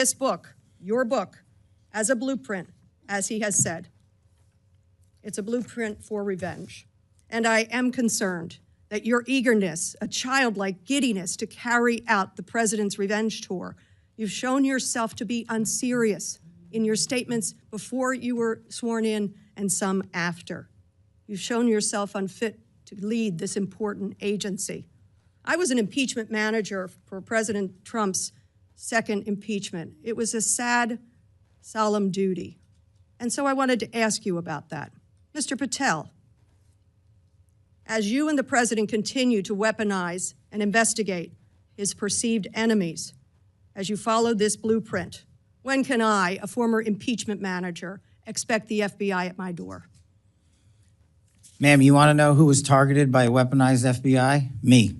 This book, your book, as a blueprint, as he has said. It's a blueprint for revenge. And I am concerned that your eagerness, a childlike giddiness to carry out the president's revenge tour, you've shown yourself to be unserious in your statements before you were sworn in and some after. You've shown yourself unfit to lead this important agency. I was an impeachment manager for President Trump's second impeachment. It was a sad, solemn duty. And so I wanted to ask you about that. Mr. Patel, as you and the president continue to weaponize and investigate his perceived enemies, as you follow this blueprint, when can I, a former impeachment manager, expect the FBI at my door? Ma'am, you want to know who was targeted by a weaponized FBI? Me.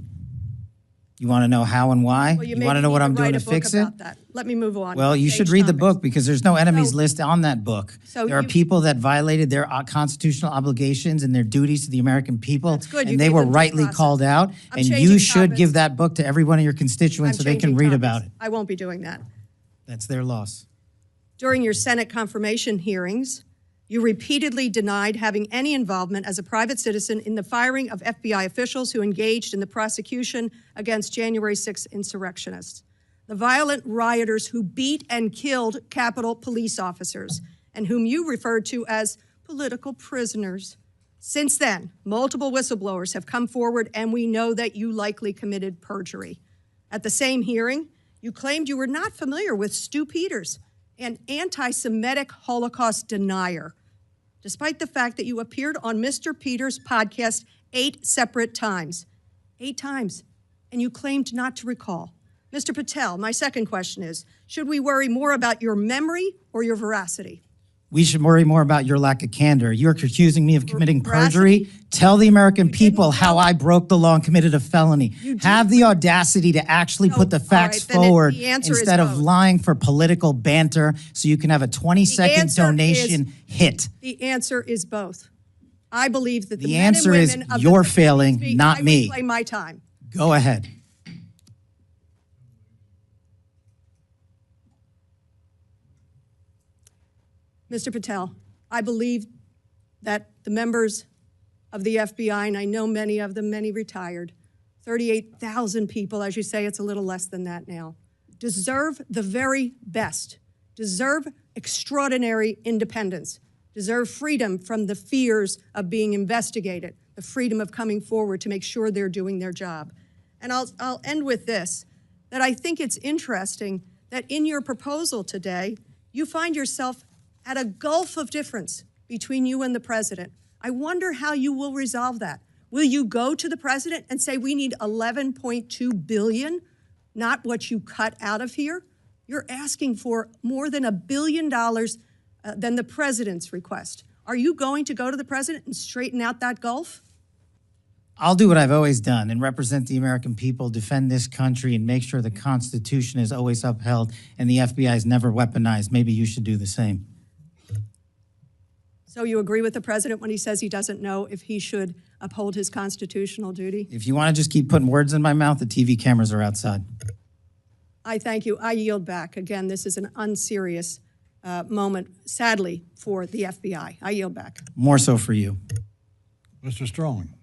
You want to know how and why? Well, you want to know what I'm doing to fix it? That. Let me move on. Well, you should read the book because there's no enemies list on that book. So there are people that violated their constitutional obligations and their duties to the American people, That's good. and they were rightly called out. And you should give that book to every one of your constituents so they can read about it. I won't be doing that. That's their loss. During your Senate confirmation hearings, you repeatedly denied having any involvement as a private citizen in the firing of FBI officials who engaged in the prosecution against January 6th insurrectionists, the violent rioters who beat and killed Capitol police officers, and whom you referred to as political prisoners. Since then, multiple whistleblowers have come forward, and we know that you likely committed perjury. At the same hearing, you claimed you were not familiar with Stu Peters, an anti-Semitic Holocaust denier, despite the fact that you appeared on Mr. Peters' podcast 8 separate times. 8 times, and you claimed not to recall. Mr. Patel, my second question is, should we worry more about your memory or your veracity? We should worry more about your lack of candor. You're accusing me of committing perjury. Tell the American people how I broke the law and committed a felony. Have the audacity to actually put the facts forward instead of lying for political banter so you can have a 20-second donation hit. The answer is both. I believe that the answer is you're failing, not me. I reclaim my time. Go ahead. Mr. Patel, I believe that the members of the FBI, and I know many of them, many retired, 38,000 people, as you say, it's a little less than that now, deserve the very best, deserve extraordinary independence, deserve freedom from the fears of being investigated, the freedom of coming forward to make sure they're doing their job. And I'll end with this, that I think it's interesting that in your proposal today, you find yourself at a gulf of difference between you and the president. I wonder how you will resolve that. Will you go to the president and say, we need $11.2 billion, not what you cut out of here? You're asking for more than $1 billion than the president's request. Are you going to go to the president and straighten out that gulf? I'll do what I've always done and represent the American people, defend this country, and make sure the Constitution is always upheld and the FBI is never weaponized. Maybe you should do the same. So you agree with the president when he says he doesn't know if he should uphold his constitutional duty? If you want to just keep putting words in my mouth, the TV cameras are outside. I thank you. I yield back. Again, this is an unserious moment, sadly, for the FBI. I yield back. More so for you. Mr. Strong.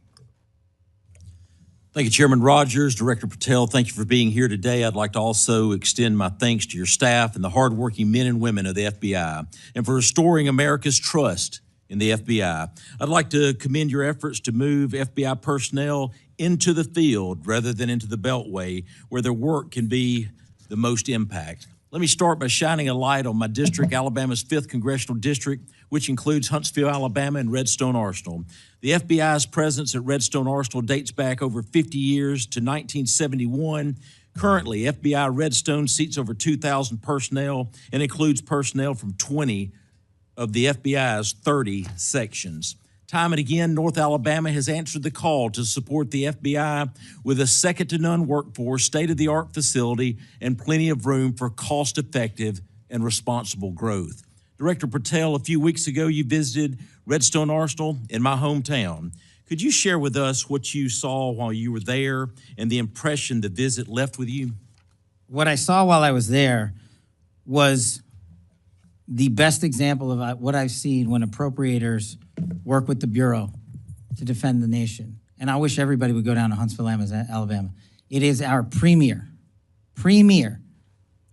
Thank you, Chairman Rogers. Director Patel, thank you for being here today. I'd like to also extend my thanks to your staff and the hardworking men and women of the FBI and for restoring America's trust in the FBI. I'd like to commend your efforts to move FBI personnel into the field rather than into the Beltway, where their work can be the most impact. Let me start by shining a light on my district, Alabama's 5th Congressional District, which includes Huntsville, Alabama, and Redstone Arsenal. The FBI's presence at Redstone Arsenal dates back over 50 years to 1971. Currently, FBI Redstone seats over 2,000 personnel and includes personnel from 20 of the FBI's 30 sections. Time and again, North Alabama has answered the call to support the FBI with a second-to-none workforce, state-of-the-art facility, and plenty of room for cost-effective and responsible growth. Director Patel, a few weeks ago, you visited Redstone Arsenal in my hometown. Could you share with us what you saw while you were there and the impression the visit left with you? What I saw while I was there was the best example of what I've seen when appropriators work with the Bureau to defend the nation. And I wish everybody would go down to Huntsville, Alabama. It is our premier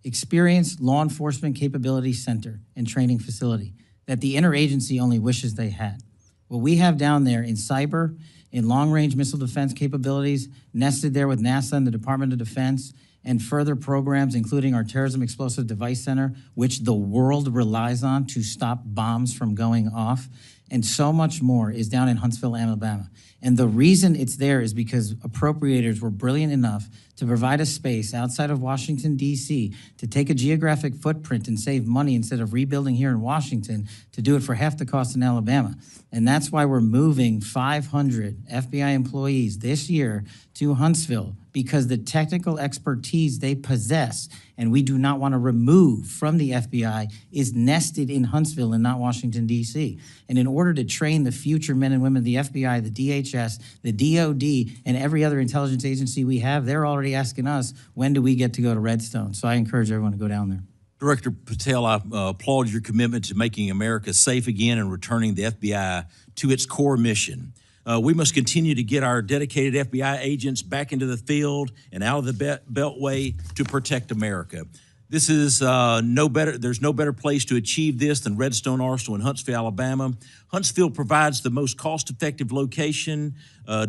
experienced law enforcement capability center and training facility that the interagency only wishes they had. What we have down there in cyber, in long-range missile defense capabilities, nested there with NASA and the Department of Defense, and further programs, including our Terrorism Explosive Device Center, which the world relies on to stop bombs from going off, and so much more is down in Huntsville, Alabama. And the reason it's there is because appropriators were brilliant enough to provide a space outside of Washington, D.C., to take a geographic footprint and save money instead of rebuilding here in Washington, to do it for half the cost in Alabama. And that's why we're moving 500 FBI employees this year to Huntsville, because the technical expertise they possess, and we do not want to remove from the FBI, is nested in Huntsville and not Washington, D.C. And in order to train the future men and women of the FBI, the DHS, the DOD, and every other intelligence agency we have, they're already asking us, when do we get to go to Redstone? So I encourage everyone to go down there. Director Patel, I applaud your commitment to making America safe again and returning the FBI to its core mission. We must continue to get our dedicated FBI agents back into the field and out of the beltway to protect America. This is there's no better place to achieve this than Redstone Arsenal in Huntsville, Alabama. Huntsville provides the most cost-effective location,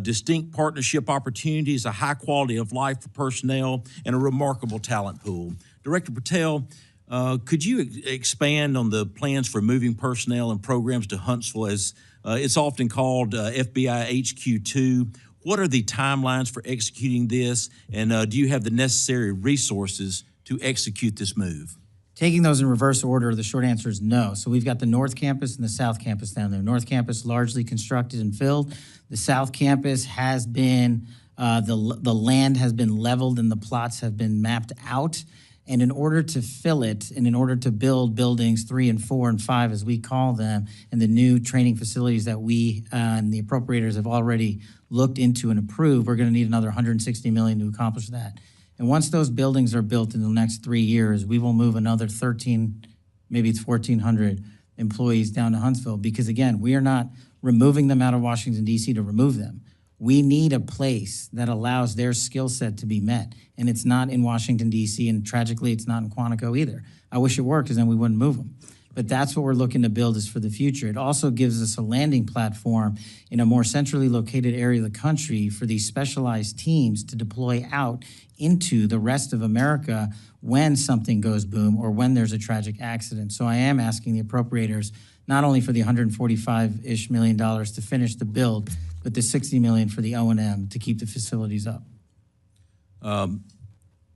distinct partnership opportunities, a high quality of life for personnel, and a remarkable talent pool. Director Patel, could you expand on the plans for moving personnel and programs to Huntsville, as it's often called FBI HQ2? What are the timelines for executing this, and do you have the necessary resources to execute this move? Taking those in reverse order, the short answer is no. So we've got the North Campus and the South Campus down there. North Campus largely constructed and filled. The South Campus has been, the land has been leveled and the plots have been mapped out. And in order to fill it, and in order to build buildings 3 and 4 and 5, as we call them, and the new training facilities that we and the appropriators have already looked into and approved, we're going to need another $160 million to accomplish that. And once those buildings are built in the next 3 years, we will move another 13, maybe it's 1,400 employees down to Huntsville, because again, we are not removing them out of Washington, D.C. to remove them. We need a place that allows their skill set to be met. And it's not in Washington, D.C., and tragically, it's not in Quantico either. I wish it were, because then we wouldn't move them. But that's what we're looking to build, is for the future. It also gives us a landing platform in a more centrally located area of the country for these specialized teams to deploy out into the rest of America when something goes boom or when there's a tragic accident. So I am asking the appropriators not only for the $145-ish million to finish the build, but the $60 million for the O&M to keep the facilities up.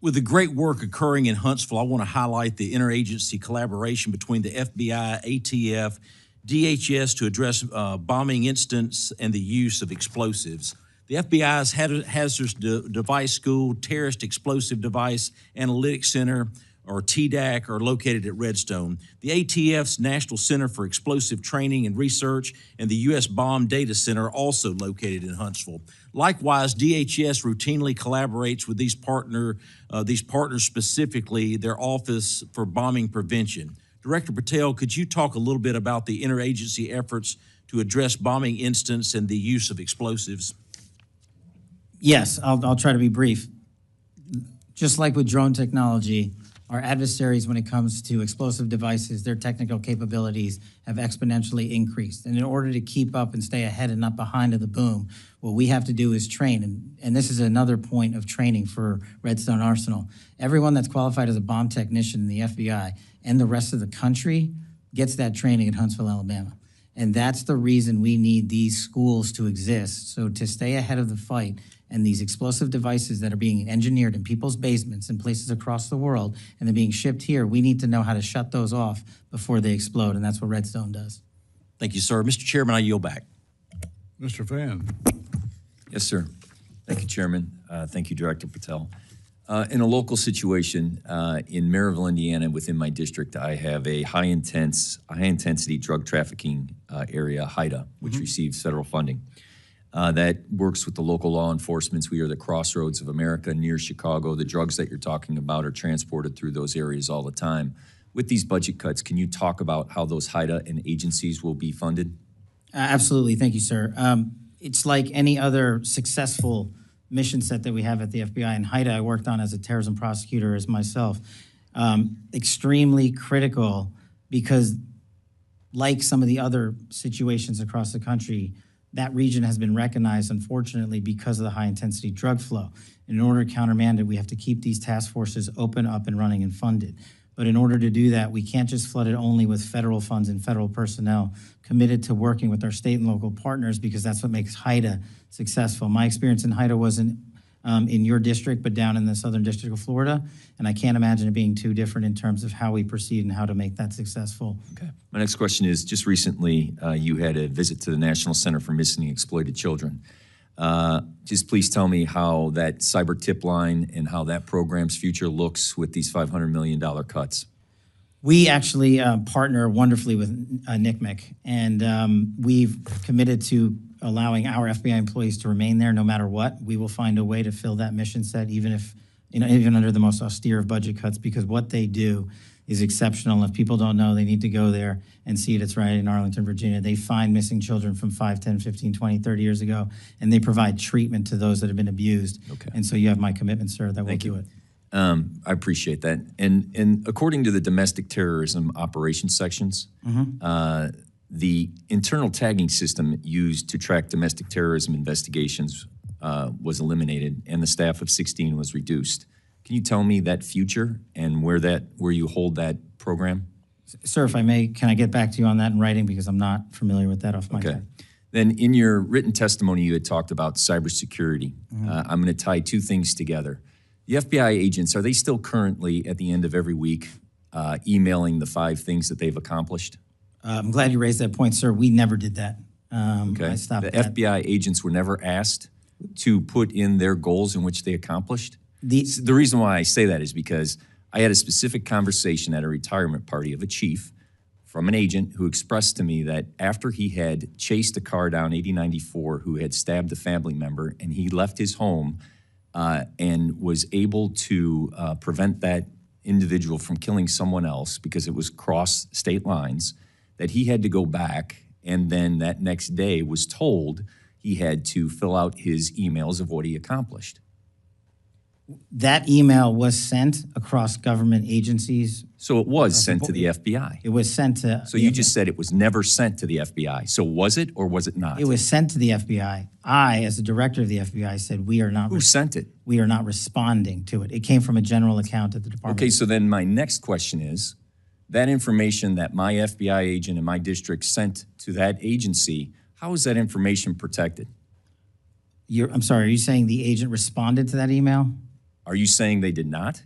With the great work occurring in Huntsville, I want to highlight the interagency collaboration between the FBI, ATF, DHS to address bombing incidents and the use of explosives. The FBI's Hazardous Device School, Terrorist Explosive Device Analytics Center, or TDAC, are located at Redstone. The ATF's National Center for Explosive Training and Research and the U.S. Bomb Data Center are also located in Huntsville. Likewise, DHS routinely collaborates with these partners, specifically their Office for Bombing Prevention. Director Patel, could you talk a little bit about the interagency efforts to address bombing incidents and the use of explosives? Yes, I'll try to be brief. Just like with drone technology, our adversaries, when it comes to explosive devices, their technical capabilities have exponentially increased. And in order to keep up and stay ahead and not behind of the boom, what we have to do is train. And this is another point of training for Redstone Arsenal. Everyone that's qualified as a bomb technician in the FBI and the rest of the country gets that training at Huntsville, Alabama. And that's the reason we need these schools to exist. So to stay ahead of the fight, and these explosive devices that are being engineered in people's basements in places across the world and they're being shipped here, we need to know how to shut those off before they explode, and that's what Redstone does. Thank you, sir. Mr. Chairman, I yield back. Mr. Fan. Yes, sir. Thank you, Chairman. Thank you, Director Patel. In a local situation in Maryville, Indiana, within my district, I have a high-intensity drug trafficking area, HIDA, which receives federal funding. That works with the local law enforcement. We are the crossroads of America near Chicago. The drugs that you're talking about are transported through those areas all the time. With these budget cuts, can you talk about how those HIDA and agencies will be funded? Absolutely. Thank you, sir. It's like any other successful mission set that we have at the FBI. And HIDA, I worked on as a terrorism prosecutor as myself. Extremely critical because like some of the other situations across the country, that region has been recognized, unfortunately, because of the high-intensity drug flow. In order to countermand it, we have to keep these task forces open, up and running, and funded. But in order to do that, we can't just flood it only with federal funds and federal personnel committed to working with our state and local partners, because that's what makes HIDA successful. My experience in HIDA wasn't in your district, but down in the Southern District of Florida, and I can't imagine it being too different in terms of how we proceed and how to make that successful. Okay. My next question is, just recently you had a visit to the National Center for Missing and Exploited Children. Just please tell me how that cyber tip line and how that program's future looks with these $500 million cuts. We actually partner wonderfully with NCMEC, and we've committed to allowing our FBI employees to remain there no matter what. We will find a way to fill that mission set, even if, even under the most austere of budget cuts, because what they do is exceptional. If people don't know, they need to go there and see it. It's right in Arlington, Virginia. They find missing children from 5, 10, 15, 20, 30 years ago, and they provide treatment to those that have been abused. Okay. And so you have my commitment, sir, that we'll Thank you. do it. I appreciate that. And according to the domestic terrorism operations sections, the internal tagging system used to track domestic terrorism investigations was eliminated, and the staff of 16 was reduced. Can you tell me that future and where you hold that program? Sir, if I may, can I get back to you on that in writing, because I'm not familiar with that off my Okay. head. Then in your written testimony, you had talked about cybersecurity. I'm going to tie two things together. The FBI agents, are they still currently at the end of every week emailing the 5 things that they've accomplished? I'm glad you raised that point, sir. We never did that. Okay. I stopped The that. FBI agents were never asked to put in their goals in which they accomplished? The The reason why I say that is because I had a specific conversation at a retirement party of a chief from an agent who expressed to me that after he had chased a car down 8094 who had stabbed a family member, and he left his home and was able to prevent that individual from killing someone else because it was cross state lines, that he had to go back, and then that next day was told he had to fill out his emails of what he accomplished. That email was sent across government agencies. So it was sent to the FBI. It was sent to. So you just said it was never sent to the FBI. So was it or was it not? It was sent to the FBI. I, as the director of the FBI, said we are not. Who sent it? We are not responding to it. It came from a general account at the department. Okay, so then my next question is, that information that my FBI agent in my district sent to that agency, how is that information protected? I'm sorry, are you saying the agent responded to that email? Are you saying they did not?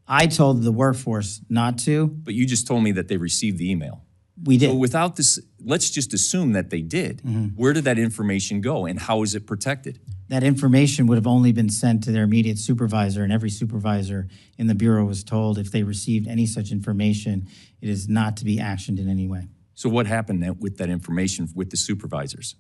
I told the workforce not to. But you just told me that they received the email. We did. So without this, let's just assume that they did. Where did that information go and how is it protected? That information would have only been sent to their immediate supervisor, and every supervisor in the Bureau was told if they received any such information, it is not to be actioned in any way. So what happened with that information with the supervisors?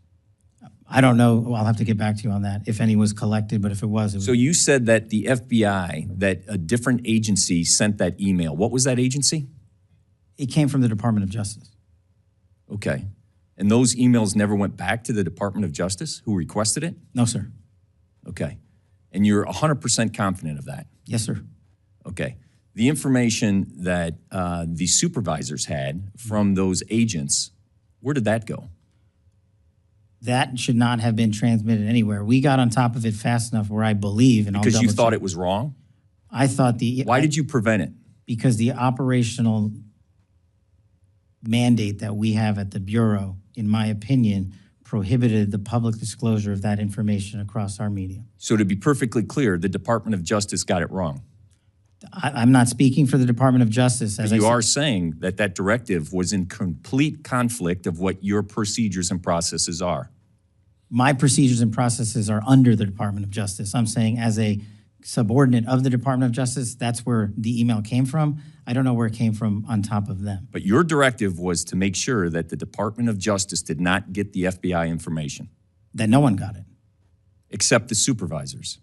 I don't know. Well, I'll have to get back to you on that, if any was collected, but if it was. So you said that the FBI, that a different agency sent that email. What was that agency? It came from the Department of Justice. Okay. And those emails never went back to the Department of Justice who requested it? No, sir. Okay. And you're 100% confident of that? Yes, sir. Okay. The information that the supervisors had from those agents, where did that go? That should not have been transmitted anywhere. We got on top of it fast enough where I believe, and Because I'll you double thought check. it was wrong? I thought Why did you prevent it? Because the operational mandate that we have at the Bureau, in my opinion, prohibited the public disclosure of that information across our media. So to be perfectly clear, the Department of Justice got it wrong. I'm not speaking for the Department of Justice. As You I are saying that that directive was in complete conflict of what your procedures and processes are. My procedures and processes are under the Department of Justice. I'm saying as a subordinate of the Department of Justice, that's where the email came from. I don't know where it came from on top of them. But your directive was to make sure that the Department of Justice did not get the FBI information, That no one got it. except the supervisors.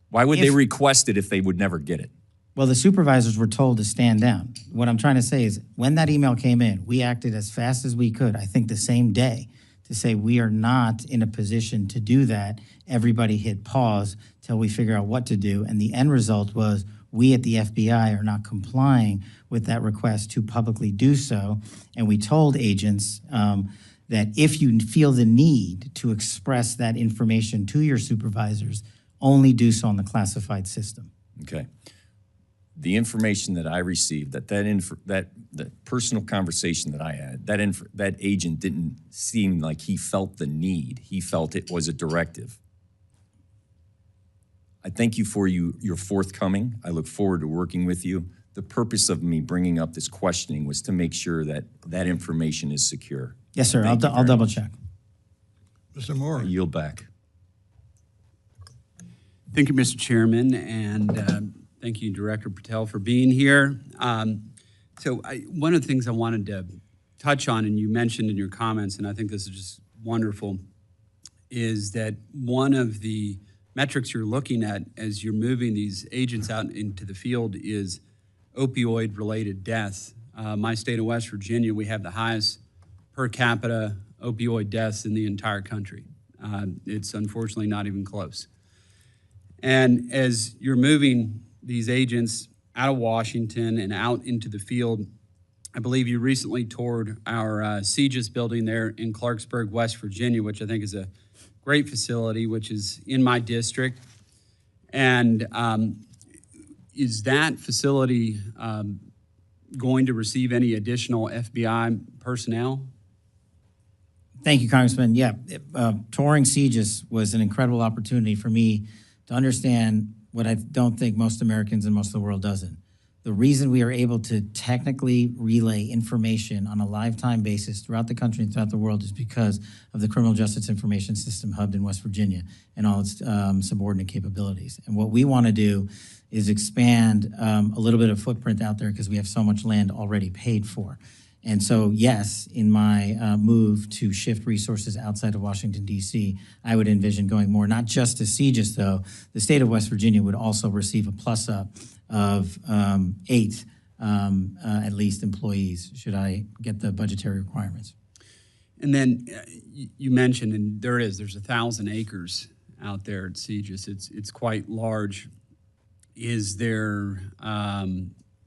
Why would they request it if they would never get it? Well, the supervisors were told to stand down. What I'm trying to say is when that email came in, we acted as fast as we could, I think the same day, to say we are not in a position to do that. Everybody hit pause till we figure out what to do. And the end result was we at the FBI are not complying with that request to publicly do so. And we told agents that if you feel the need to express that information to your supervisors, only do so on the classified system. Okay. The information that I received, that personal conversation that I had, that agent didn't seem like he felt the need. He felt it was a directive. I thank you for your forthcoming. I look forward to working with you. The purpose of me bringing up this questioning was to make sure that that information is secure. Yes, sir. I'll double check. Mr. Moore. I yield back. Thank you, Mr. Chairman, and thank you, Director Patel, for being here. One of the things I wanted to touch on, and you mentioned in your comments, and I think this is just wonderful, is that one of the metrics you're looking at as you're moving these agents out into the field is opioid-related deaths. My state of West Virginia, we have the highest per capita opioid deaths in the entire country. It's unfortunately not even close. And as you're moving these agents out of Washington and out into the field, I believe you recently toured our CJIS building there in Clarksburg, West Virginia, which I think is a great facility, which is in my district. And is that facility going to receive any additional FBI personnel? Thank you, Congressman. Yeah, touring CJIS was an incredible opportunity for me to understand what I don't think most Americans and most of the world doesn't. The reason we are able to technically relay information on a live-time basis throughout the country and throughout the world is because of the Criminal Justice Information System hubbed in West Virginia and all its subordinate capabilities. And what we want to do is expand a little bit of footprint out there because we have so much land already paid for. And so, yes, in my move to shift resources outside of Washington, D.C., I would envision going more, not just to CJIS, though. The state of West Virginia would also receive a plus-up of 8, at least, employees, should I get the budgetary requirements. And then you mentioned, and there's 1,000 acres out there at CJIS. It's quite large. Is there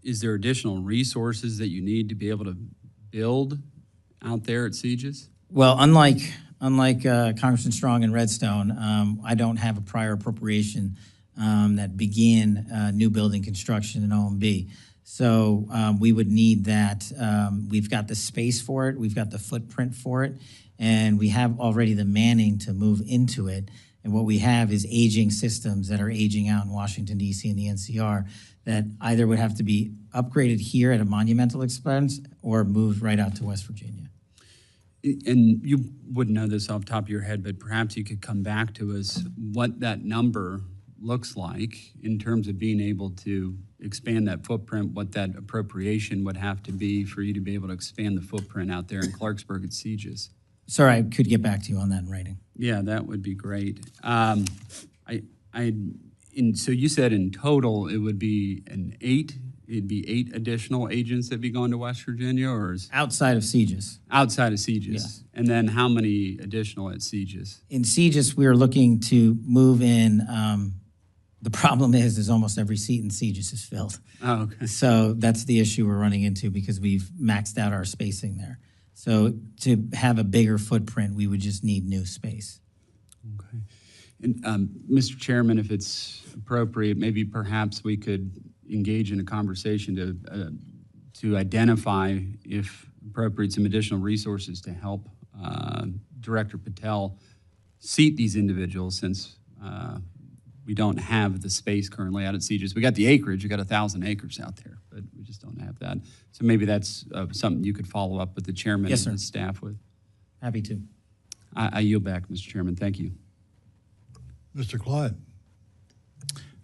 additional resources that you need to be able to build out there at CJIS? Well, unlike Congressman Strong and Redstone, I don't have a prior appropriation that began new building construction in OMB. So we would need that. We've got the space for it, we've got the footprint for it, and we have already the manning to move into it. And what we have is aging systems that are aging out in Washington, D.C. and the NCR that either would have to be upgraded here at a monumental expense or moved right out to West Virginia. And you wouldn't know this off the top of your head, but perhaps you could come back to us what that number looks like in terms of being able to expand that footprint, what that appropriation would have to be for you to be able to expand the footprint out there in Clarksburg at CJIS. Sorry, I could get back to you on that in writing. Yeah, that would be great. So you said in total it would be it'd be 8 additional agents that'd be going to West Virginia, or is Outside of CJIS. outside of CJIS? Yeah. And then how many additional at CJIS? In CJIS, we are looking to move in. The problem is almost every seat in CJIS is filled. Oh, okay. So that's the issue we're running into because we've maxed out our spacing there. So to have a bigger footprint, we would just need new space. Okay. And Mr. Chairman, if it's appropriate, maybe perhaps we could engage in a conversation to identify, if appropriate, some additional resources to help Director Patel seat these individuals, since we don't have the space currently out at CJIS. We got the acreage, we got 1,000 acres out there, but we just don't have that. So maybe that's something you could follow up with the chairman Yes, and sir. his staff with. Happy to. I yield back, Mr. Chairman. Thank you. Mr. Clyde.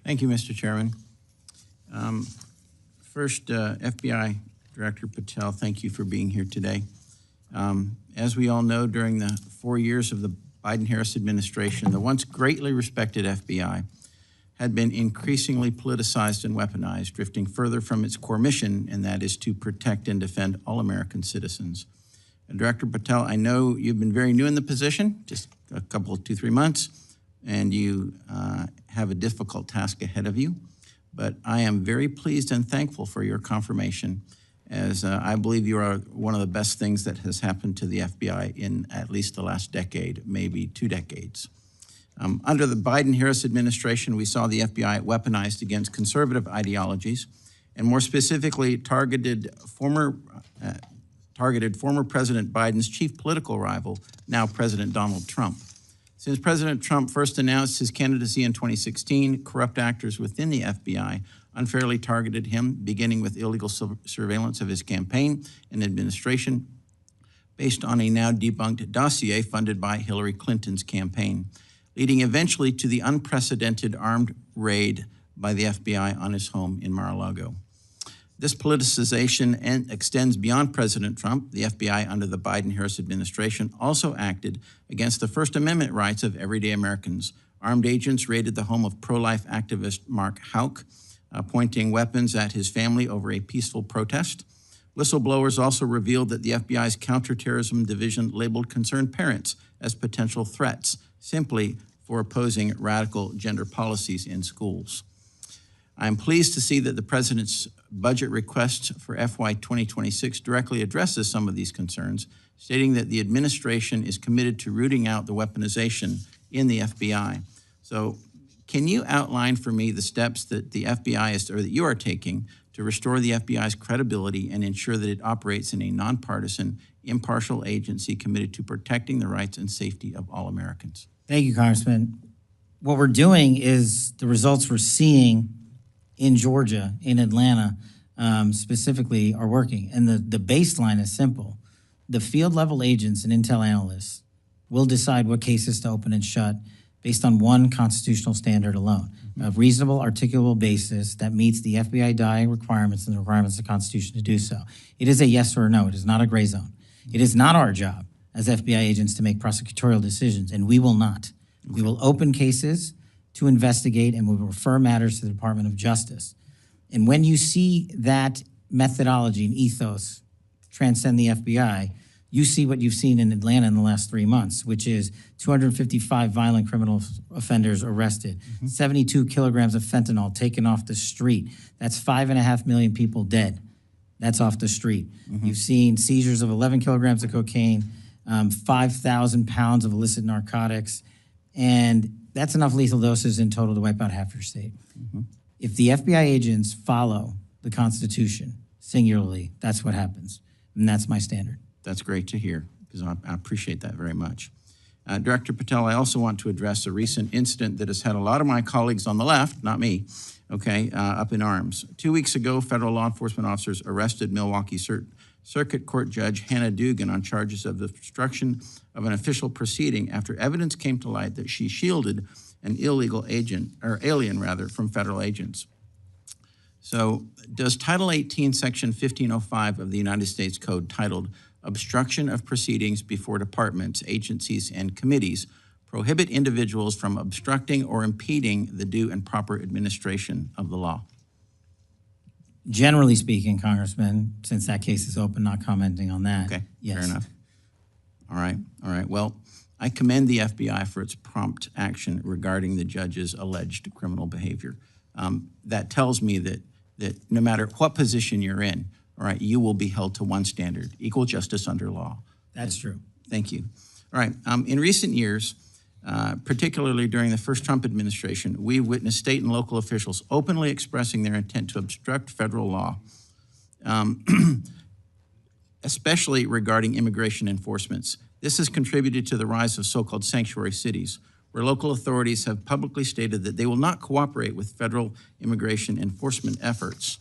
Thank you, Mr. Chairman. First, FBI Director Patel, thank you for being here today. As we all know, during the 4 years of the Biden-Harris administration, the once greatly respected FBI had been increasingly politicized and weaponized, drifting further from its core mission, and that is to protect and defend all American citizens. Director Patel, I know you've been very new in the position, just a couple, 2-3 months, and you have a difficult task ahead of you. But I am very pleased and thankful for your confirmation, as I believe you are one of the best things that has happened to the FBI in at least the last decade, maybe 2 decades. Under the Biden-Harris administration, we saw the FBI weaponized against conservative ideologies, and more specifically targeted former President Biden's chief political rival, now President Donald Trump. Since President Trump first announced his candidacy in 2016, corrupt actors within the FBI unfairly targeted him, beginning with illegal surveillance of his campaign and administration based on a now debunked dossier funded by Hillary Clinton's campaign, leading eventually to the unprecedented armed raid by the FBI on his home in Mar-a-Lago. This politicization extends beyond President Trump. The FBI under the Biden-Harris administration also acted against the First Amendment rights of everyday Americans. Armed agents raided the home of pro-life activist Mark Houck, pointing weapons at his family over a peaceful protest. Whistleblowers also revealed that the FBI's counterterrorism division labeled concerned parents as potential threats, simply for opposing radical gender policies in schools. I'm pleased to see that the President's budget request for FY 2026 directly addresses some of these concerns, stating that the administration is committed to rooting out the weaponization in the FBI. So can you outline for me the steps that the FBI or that you are taking to restore the FBI's credibility and ensure that it operates in a nonpartisan, impartial agency committed to protecting the rights and safety of all Americans? Thank you, Congressman. What we're doing is the results we're seeing in Georgia, in Atlanta, specifically, are working. And the baseline is simple. The field level agents and intel analysts will decide what cases to open and shut based on one constitutional standard alone, a reasonable, articulable basis that meets the FBI dying requirements and the requirements of the Constitution to do so. It is a yes or a no. It is not a gray zone. It is not our job as FBI agents to make prosecutorial decisions, and we will not. We will open cases to investigate, and we will refer matters to the Department of Justice. And when you see that methodology and ethos transcend the FBI, you see what you've seen in Atlanta in the last 3 months, which is 255 violent criminal offenders arrested, 72 kilograms of fentanyl taken off the street. That's 5.5 million people dead. That's off the street. You've seen seizures of 11 kilograms of cocaine, 5,000 pounds of illicit narcotics, and that's enough lethal doses in total to wipe out half your state. If the FBI agents follow the Constitution singularly, that's what happens. And that's my standard. That's great to hear, because I appreciate that very much. Director Patel, I also want to address a recent incident that has had a lot of my colleagues on the left, not me, up in arms. 2 weeks ago, federal law enforcement officers arrested Milwaukee Circuit Court Judge Hannah Dugan on charges of obstruction of an official proceeding after evidence came to light that she shielded an illegal alien from federal agents. So does Title 18, Section 1505 of the United States Code, titled Obstruction of Proceedings before Departments, Agencies, and Committees, prohibit individuals from obstructing or impeding the due and proper administration of the law? Generally speaking, Congressman, since that case is open, not commenting on that. Okay, yes. Fair enough. All right. Well, I commend the FBI for its prompt action regarding the judge's alleged criminal behavior. That tells me that no matter what position you're in, all right, you will be held to one standard, equal justice under law. That's true. Thank you. All right. In recent years, particularly during the first Trump administration, we witnessed state and local officials openly expressing their intent to obstruct federal law, especially regarding immigration enforcements. This has contributed to the rise of so-called sanctuary cities, where local authorities have publicly stated that they will not cooperate with federal immigration enforcement efforts.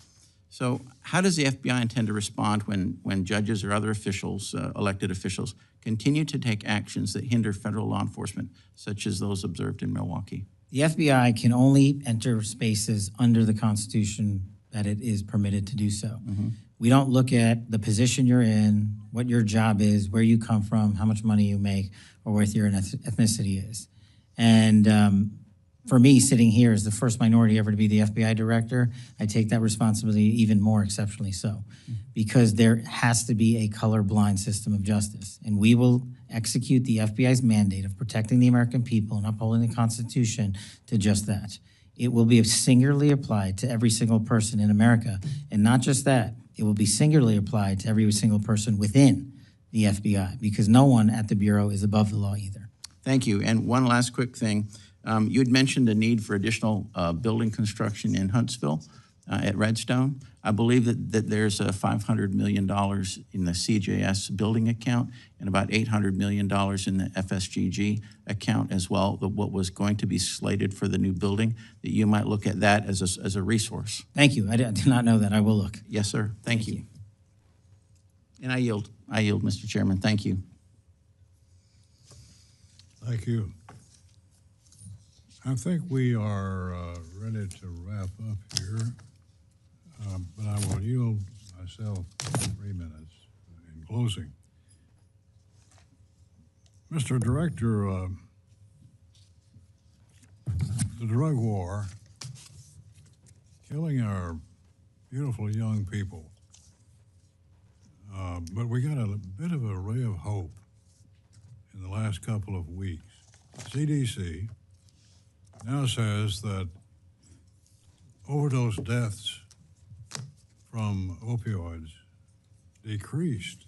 So how does the FBI intend to respond when judges or other officials, elected officials, continue to take actions that hinder federal law enforcement, such as those observed in Milwaukee? The FBI can only enter spaces under the Constitution that it is permitted to do so. We don't look at the position you're in, what your job is, where you come from, how much money you make, or what your ethnicity is. And for me, sitting here as the first minority ever to be the FBI director, I take that responsibility even more exceptionally so, because there has to be a colorblind system of justice. And we will execute the FBI's mandate of protecting the American people and upholding the Constitution to just that. It will be singularly applied to every single person in America. And not just that, it will be singularly applied to every single person within the FBI, because no one at the Bureau is above the law either. Thank you. And one last quick thing. You had mentioned the need for additional building construction in Huntsville at Redstone. I believe that there's $500 million in the CJS building account and about $800 million in the FSGG account as well, what was going to be slated for the new building, that you might look at that as a resource. Thank you. I did not know that. I will look. Yes, sir. Thank you. And I yield, Mr. Chairman. Thank you. Thank you. I think we are ready to wrap up here, but I will yield myself 3 minutes in closing. Mr. Director, the drug war, killing our beautiful young people, but we got a bit of a ray of hope in the last couple of weeks. CDC now says that overdose deaths from opioids decreased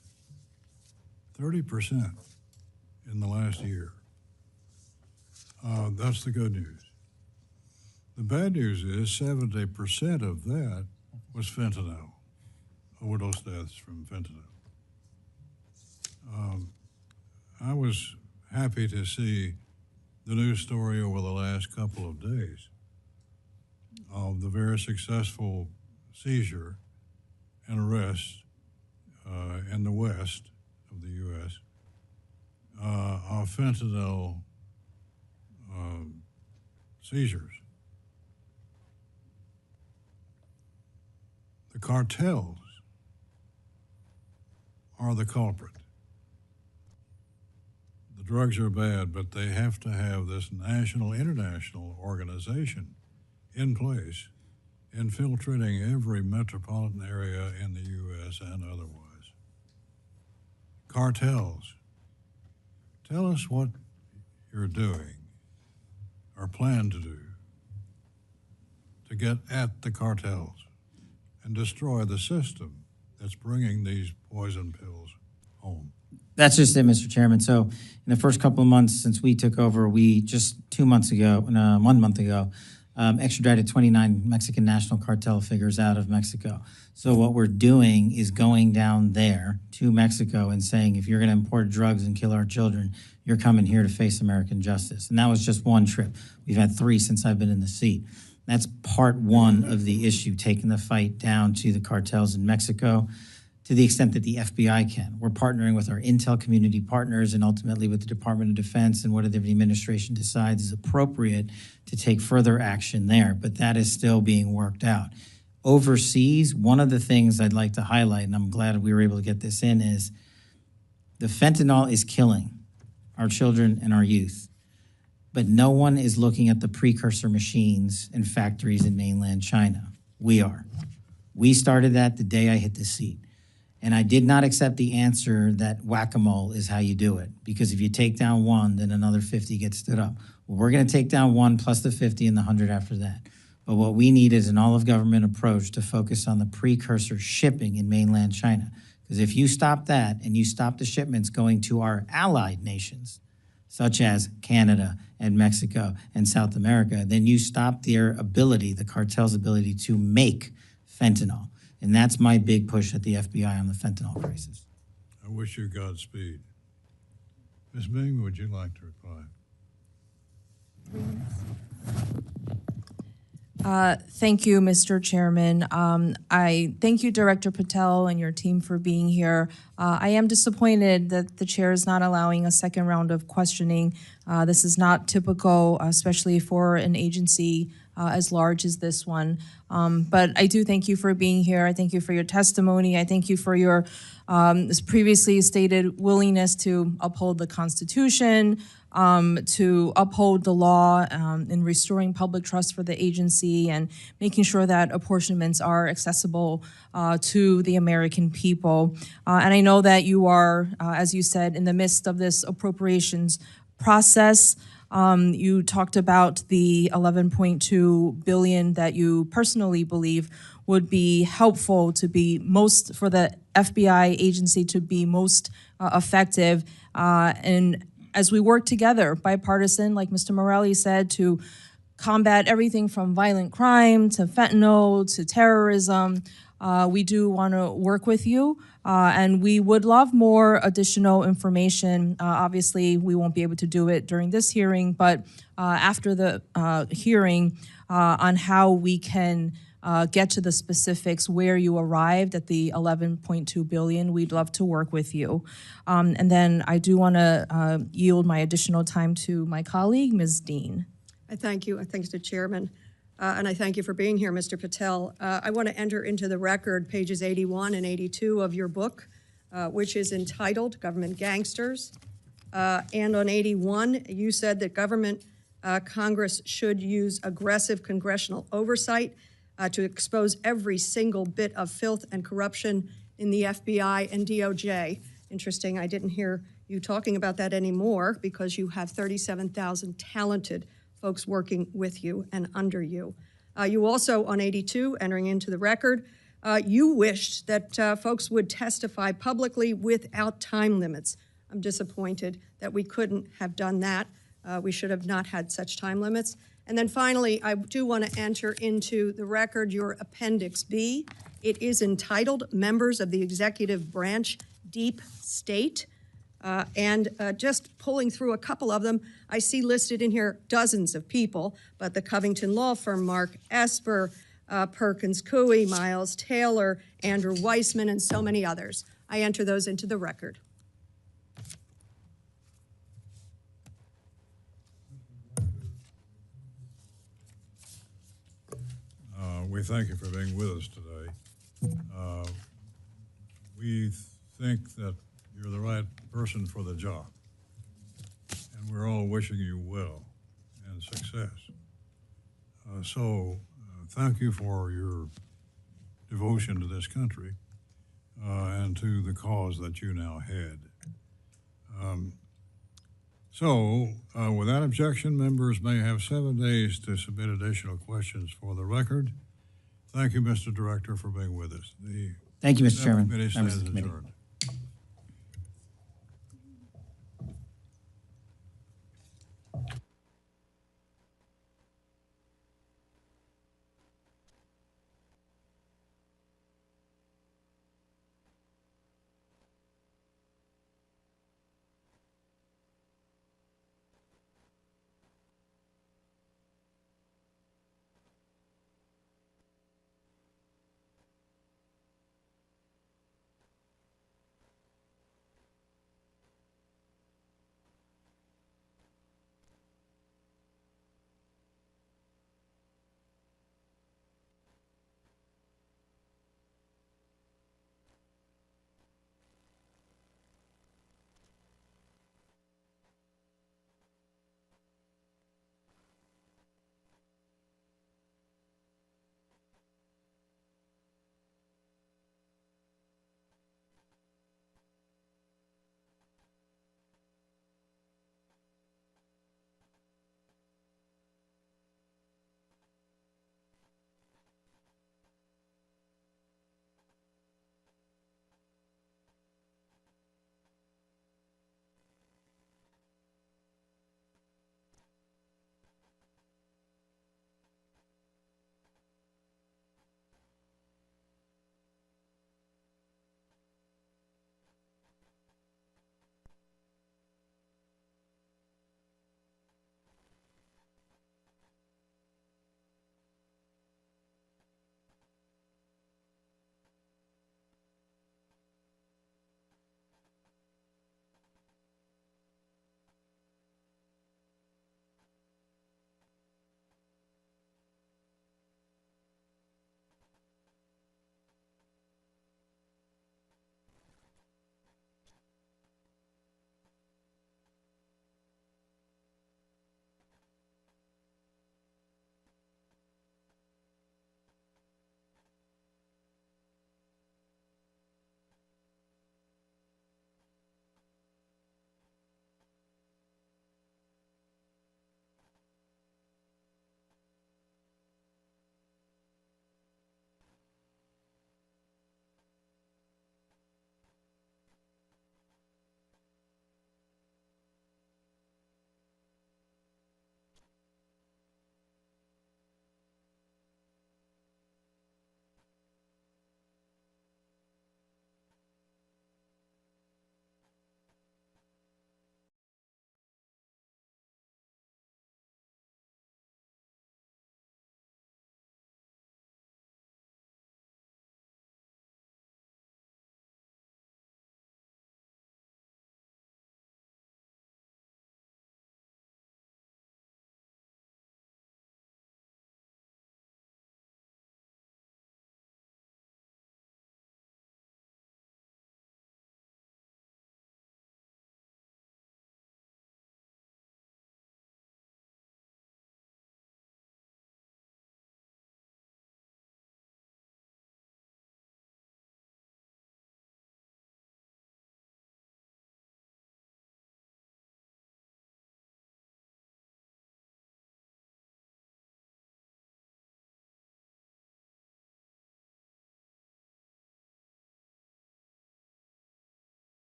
30% in the last year. That's the good news. The bad news is 70% of that was fentanyl, overdose deaths from fentanyl. I was happy to see the news story over the last couple of days of the very successful seizure and arrest in the west of the U.S. Of fentanyl seizures. The cartels are the culprit. The drugs are bad, but they have to have this national, international organization in place, infiltrating every metropolitan area in the U.S. and otherwise. Cartels. Tell us what you're doing or plan to do to get at the cartels and destroy the system that's bringing these poison pills home. That's just it, Mr. Chairman. So in the first couple of months since we took over, we just 1 month ago, extradited 29 Mexican national cartel figures out of Mexico. So what we're doing is going down there to Mexico and saying, if you're going to import drugs and kill our children, you're coming here to face American justice. And that was just one trip. We've had 3 since I've been in the seat. That's part 1 of the issue, taking the fight down to the cartels in Mexico to the extent that the FBI can. We're partnering with our intel community partners and ultimately with the Department of Defense and whatever the administration decides is appropriate to take further action there. But that is still being worked out. Overseas, one of the things I'd like to highlight, and I'm glad we were able to get this in, is the fentanyl is killing our children and our youth. But no one is looking at the precursor machines and factories in mainland China. We are. We started that the day I hit the seat. And I did not accept the answer that whack-a-mole is how you do it, because if you take down 1, then another 50 get stood up. Well, we're going to take down 1 plus the 50 and the 100 after that. But what we need is an all-of-government approach to focus on the precursor shipping in mainland China. Because if you stop that and you stop the shipments going to our allied nations, such as Canada and Mexico and South America, then you stop their ability, the cartel's ability to make fentanyl. And that's my big push at the FBI on the fentanyl crisis. I wish you Godspeed. Ms. Ming, would you like to reply? Thank you, Mr. Chairman. I thank you, Director Patel, and your team for being here. I am disappointed that the chair is not allowing a second round of questioning. This is not typical, especially for an agency as large as this one. But I do thank you for being here. I thank you for your testimony. I thank you for your as previously stated willingness to uphold the Constitution, to uphold the law in restoring public trust for the agency and making sure that apportionments are accessible to the American people. And I know that you are, as you said, in the midst of this appropriations process. You talked about the $11.2 billion that you personally believe would be helpful to be most, for the FBI agency to be most effective. And as we work together, bipartisan, like Mr. Morelli said, to combat everything from violent crime to fentanyl to terrorism, we do want to work with you. And we would love more additional information. Obviously, we won't be able to do it during this hearing, but after the hearing on how we can get to the specifics where you arrived at the $11.2 billion, we'd love to work with you. And then I do want to yield my additional time to my colleague, Ms. Dean. I thank you. I thank the chairman. And I thank you for being here, Mr. Patel. I want to enter into the record pages 81 and 82 of your book, which is entitled Government Gangsters. And on 81, you said that Congress should use aggressive congressional oversight to expose every single bit of filth and corruption in the FBI and DOJ. Interesting, I didn't hear you talking about that anymore because you have 37,000 talented folks working with you and under you. You also, on 82, entering into the record, you wished that folks would testify publicly without time limits. I'm disappointed that we couldn't have done that. We should have not had such time limits. And then finally, I do want to enter into the record your Appendix B. It is entitled Members of the Executive Branch Deep State. Just pulling through a couple of them, I see listed in here dozens of people, but the Covington Law Firm, Mark Esper, Perkins Coie, Miles Taylor, Andrew Weissman, and so many others. I enter those into the record. We thank you for being with us today. We think that you're the right person for the job, and we're all wishing you well and success. Thank you for your devotion to this country and to the cause that you now head. Without objection, members may have 7 days to submit additional questions for the record. Thank you, Mr. Director, for being with us. Thank you, Mr. Chairman. Subcommittee Members stands of the committee. adjourned.